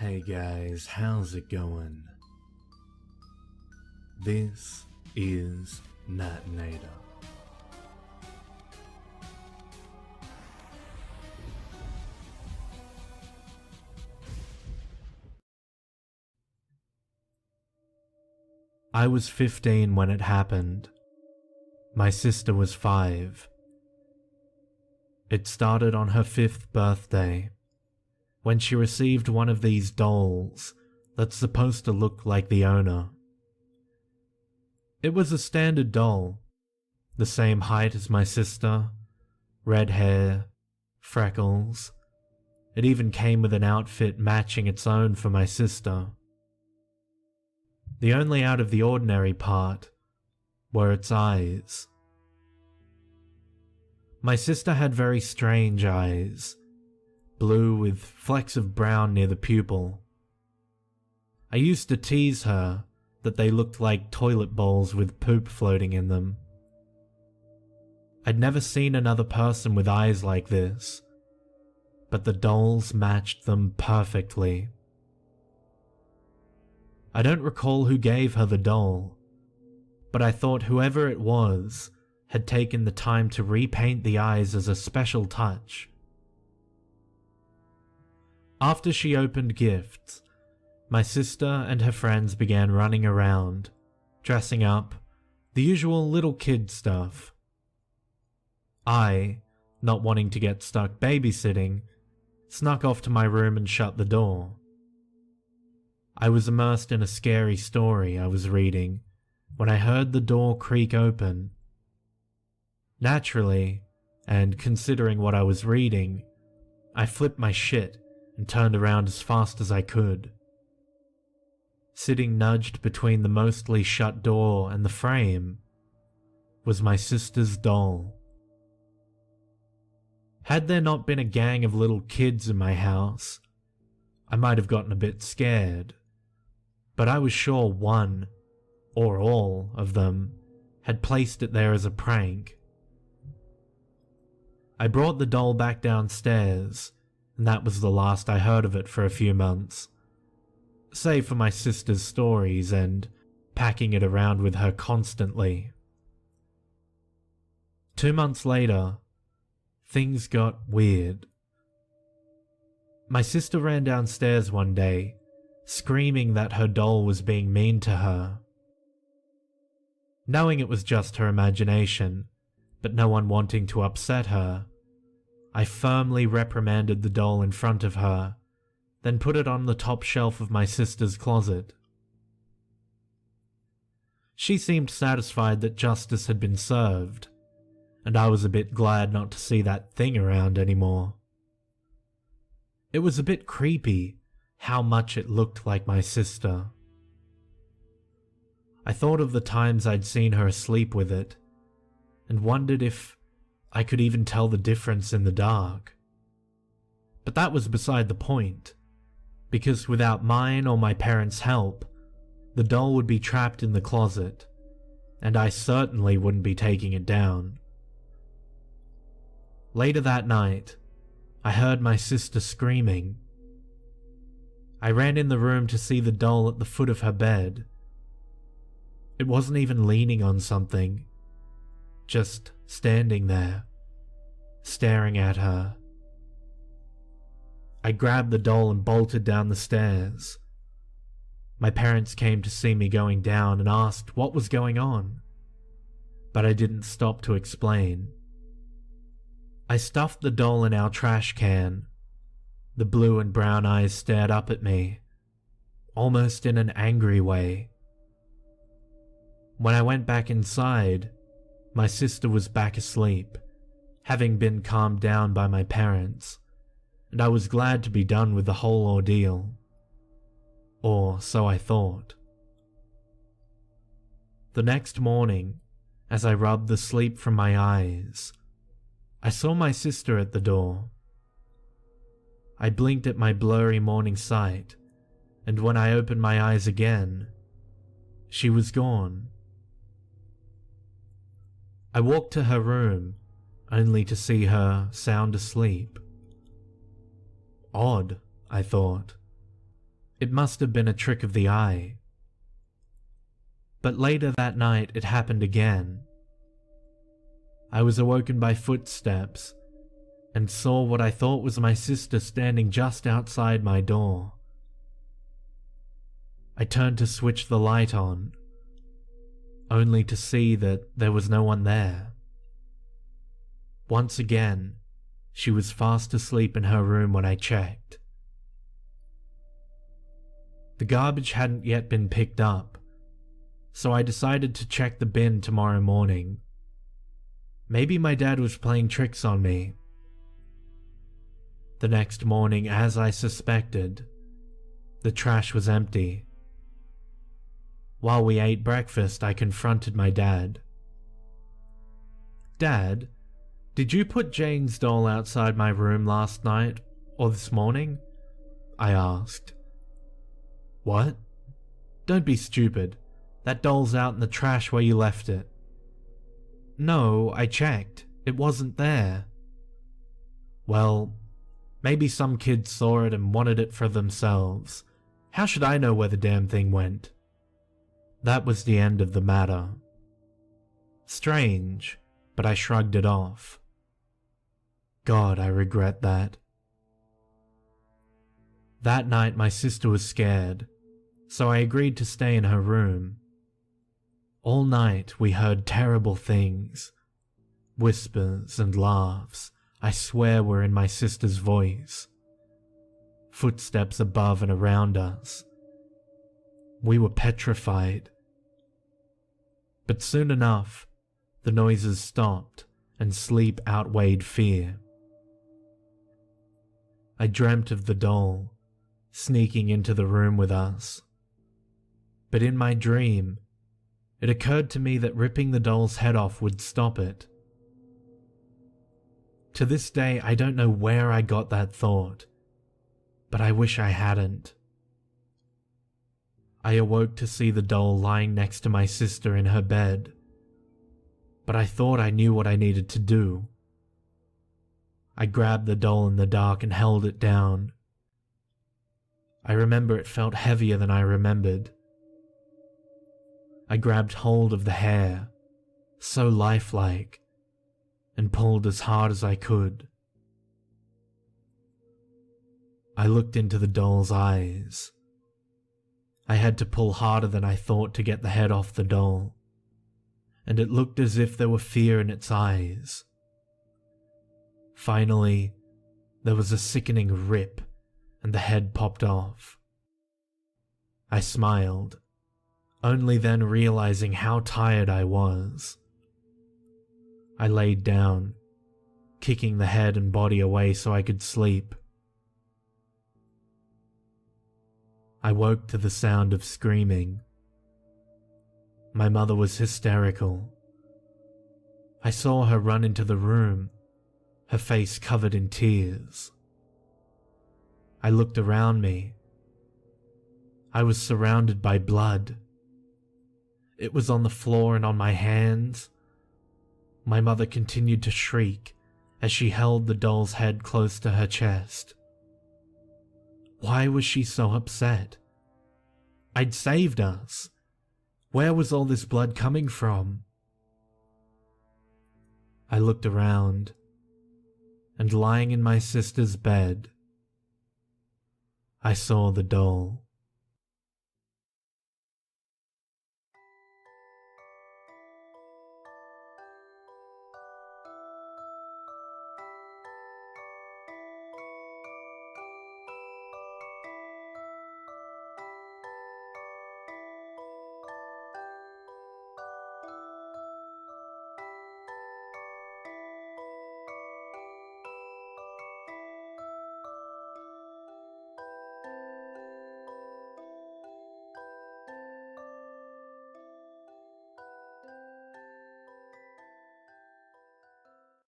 Hey guys, how's it going? This is Natenator. I was 15 when it happened. My sister was 5. It started on her 5th birthday, when she received one of these dolls that's supposed to look like the owner. It was a standard doll, the same height as my sister, red hair, freckles. It even came with an outfit matching its own for my sister. The only out of the ordinary part were its eyes. My sister had very strange eyes, blue with flecks of brown near the pupil. I used to tease her that they looked like toilet bowls with poop floating in them. I'd never seen another person with eyes like this, but the dolls matched them perfectly. I don't recall who gave her the doll, but I thought whoever it was had taken the time to repaint the eyes as a special touch. After she opened gifts, my sister and her friends began running around, dressing up, the usual little kid stuff. I, not wanting to get stuck babysitting, snuck off to my room and shut the door. I was immersed in a scary story I was reading when I heard the door creak open. Naturally, and considering what I was reading, I flipped my shit and turned around as fast as I could. Sitting nudged between the mostly shut door and the frame was my sister's doll. Had there not been a gang of little kids in my house, I might have gotten a bit scared, but I was sure one, or all, of them had placed it there as a prank. I brought the doll back downstairs, and that was the last I heard of it for a few months, save for my sister's stories and packing it around with her constantly. 2 months later, things got weird. My sister ran downstairs one day, screaming that her doll was being mean to her. Knowing it was just her imagination, but no one wanting to upset her, I firmly reprimanded the doll in front of her, then put it on the top shelf of my sister's closet. She seemed satisfied that justice had been served, and I was a bit glad not to see that thing around anymore. It was a bit creepy how much it looked like my sister. I thought of the times I'd seen her asleep with it, and wondered if I could even tell the difference in the dark. But that was beside the point, because without mine or my parents' help, the doll would be trapped in the closet, and I certainly wouldn't be taking it down. Later that night, I heard my sister screaming. I ran in the room to see the doll at the foot of her bed. It wasn't even leaning on something, just standing there, staring at her. I grabbed the doll and bolted down the stairs. My parents came to see me going down and asked what was going on, but I didn't stop to explain. I stuffed the doll in our trash can. The blue and brown eyes stared up at me, almost in an angry way. When I went back inside, my sister was back asleep, having been calmed down by my parents, and I was glad to be done with the whole ordeal. Or so I thought. The next morning, as I rubbed the sleep from my eyes, I saw my sister at the door. I blinked at my blurry morning sight, and when I opened my eyes again, she was gone. I walked to her room, only to see her sound asleep. Odd, I thought. It must have been a trick of the eye. But later that night it happened again. I was awoken by footsteps and saw what I thought was my sister standing just outside my door. I turned to switch the light on, only to see that there was no one there. Once again, she was fast asleep in her room when I checked. The garbage hadn't yet been picked up, so I decided to check the bin tomorrow morning. Maybe my dad was playing tricks on me. The next morning, as I suspected, the trash was empty. While we ate breakfast, I confronted my dad. "Dad, did you put Jane's doll outside my room last night or this morning?" I asked. "What? Don't be stupid. That doll's out in the trash where you left it." "No, I checked. It wasn't there." "Well, maybe some kids saw it and wanted it for themselves. How should I know where the damn thing went?" That was the end of the matter. Strange, but I shrugged it off. God, I regret that. That night my sister was scared, so I agreed to stay in her room. All night we heard terrible things. Whispers and laughs, I swear, were in my sister's voice. Footsteps above and around us. We were petrified. But soon enough, the noises stopped and sleep outweighed fear. I dreamt of the doll sneaking into the room with us. But in my dream, it occurred to me that ripping the doll's head off would stop it. To this day, I don't know where I got that thought, but I wish I hadn't. I awoke to see the doll lying next to my sister in her bed, but I thought I knew what I needed to do. I grabbed the doll in the dark and held it down. I remember it felt heavier than I remembered. I grabbed hold of the hair, so lifelike, and pulled as hard as I could. I looked into the doll's eyes. I had to pull harder than I thought to get the head off the doll, and it looked as if there were fear in its eyes. Finally, there was a sickening rip, and the head popped off. I smiled, only then realizing how tired I was. I laid down, kicking the head and body away so I could sleep. I woke to the sound of screaming. My mother was hysterical. I saw her run into the room, her face covered in tears. I looked around me. I was surrounded by blood. It was on the floor and on my hands. My mother continued to shriek as she held the doll's head close to her chest. Why was she so upset? I'd saved us. Where was all this blood coming from? I looked around, and lying in my sister's bed, I saw the doll.